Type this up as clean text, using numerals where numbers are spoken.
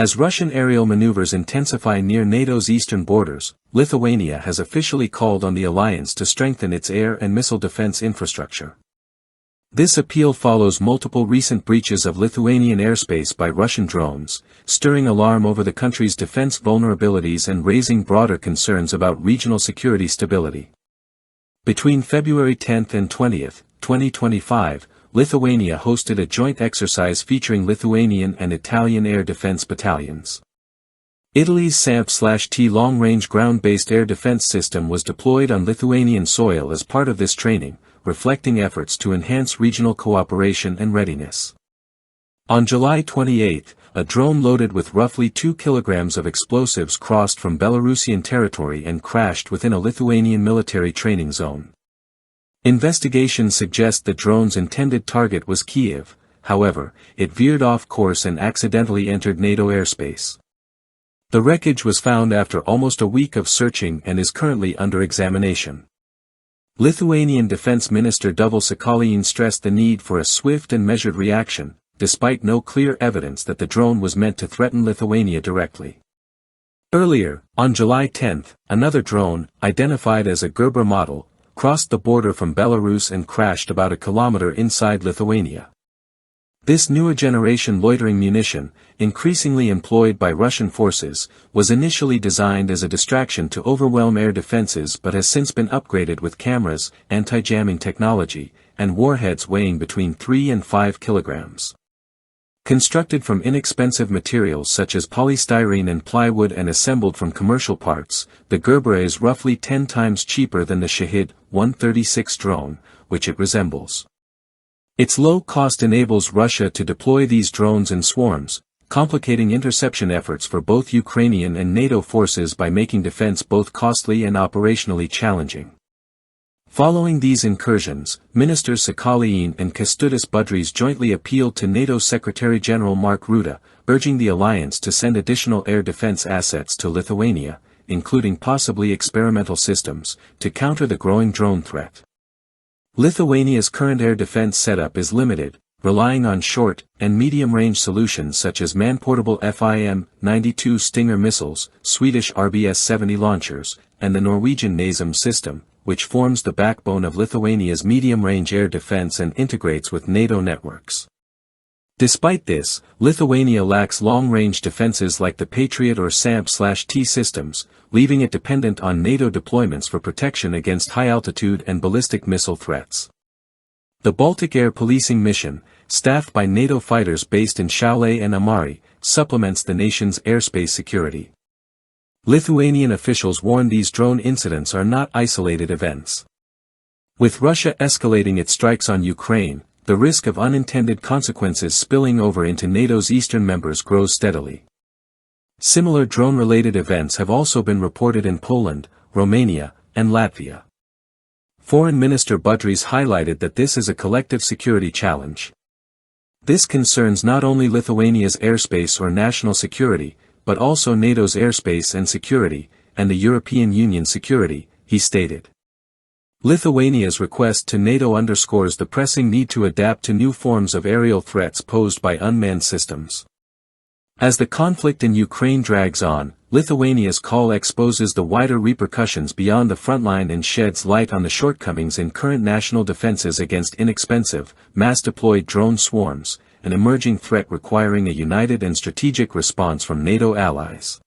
As Russian aerial maneuvers intensify near NATO's eastern borders, Lithuania has officially called on the alliance to strengthen its air and missile defense infrastructure. This appeal follows multiple recent breaches of Lithuanian airspace by Russian drones, stirring alarm over the country's defense vulnerabilities and raising broader concerns about regional security stability. Between February 10 and 20, 2025, Lithuania hosted a joint exercise featuring Lithuanian and Italian air defense battalions. Italy's SAMP/T long-range ground-based air defense system was deployed on Lithuanian soil as part of this training, reflecting efforts to enhance regional cooperation and readiness. On July 28, a drone loaded with roughly 2 kilograms of explosives crossed from Belarusian territory and crashed within a Lithuanian military training zone. Investigations suggest the drone's intended target was Kyiv. However, it veered off course and accidentally entered NATO airspace. The wreckage was found after almost a week of searching and is currently under examination. Lithuanian Defense Minister Dovis Šakalienė stressed the need for a swift and measured reaction, despite no clear evidence that the drone was meant to threaten Lithuania directly. Earlier, on July 10, another drone, identified as a Gerber model, crossed the border from Belarus and crashed about a kilometer inside Lithuania. This newer generation loitering munition, increasingly employed by Russian forces, was initially designed as a distraction to overwhelm air defenses but has since been upgraded with cameras, anti-jamming technology, and warheads weighing between 3 and 5 kilograms. Constructed from inexpensive materials such as polystyrene and plywood and assembled from commercial parts, the Gerber is roughly 10 times cheaper than the Shahed 136 drone, which it resembles. Its low cost enables Russia to deploy these drones in swarms, complicating interception efforts for both Ukrainian and NATO forces by making defense both costly and operationally challenging. Following these incursions, Ministers Šakalienė and Kęstutis Budrys jointly appealed to NATO Secretary-General Mark Rutte, urging the alliance to send additional air defense assets to Lithuania, including possibly experimental systems, to counter the growing drone threat. Lithuania's current air defense setup is limited, relying on short- and medium-range solutions such as man-portable FIM-92 Stinger missiles, Swedish RBS-70 launchers, and the Norwegian NASAMS system, which forms the backbone of Lithuania's medium-range air defense and integrates with NATO networks. Despite this, Lithuania lacks long-range defenses like the Patriot or SAMP/T systems, leaving it dependent on NATO deployments for protection against high-altitude and ballistic missile threats. The Baltic Air Policing Mission, staffed by NATO fighters based in Šiauliai and Amari, supplements the nation's airspace security. Lithuanian officials warn these drone incidents are not isolated events. With Russia escalating its strikes on Ukraine, the risk of unintended consequences spilling over into NATO's eastern members grows steadily. Similar drone-related events have also been reported in Poland, Romania, and Latvia. Foreign Minister Budrys highlighted that this is a collective security challenge. This concerns not only Lithuania's airspace or national security, but also NATO's airspace and security, and the European Union's security, he stated. Lithuania's request to NATO underscores the pressing need to adapt to new forms of aerial threats posed by unmanned systems. As the conflict in Ukraine drags on, Lithuania's call exposes the wider repercussions beyond the frontline and sheds light on the shortcomings in current national defenses against inexpensive, mass-deployed drone swarms, an emerging threat requiring a united and strategic response from NATO allies.